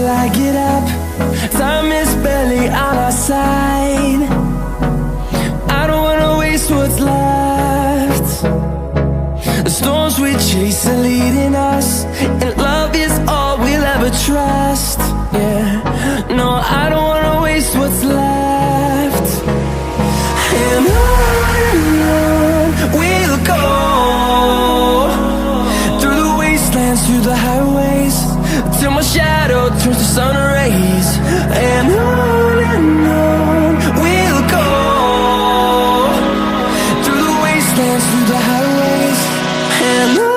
I get up. Time is barely on our side. I don't wanna waste what's left. The storms we chase are leading us, and love is all we'll ever trust. Yeah, no, I don't wanna waste what's left. And on we'll go, through the wastelands, through the highways, till my shadow turns to sun rays. And on we'll go, through the wastelands, through the highways, and on.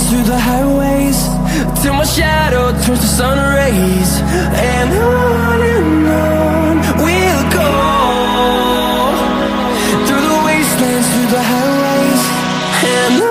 Through the highways, till my shadow turns to sun rays. And on we'll go, through the wastelands, through the highways, and on.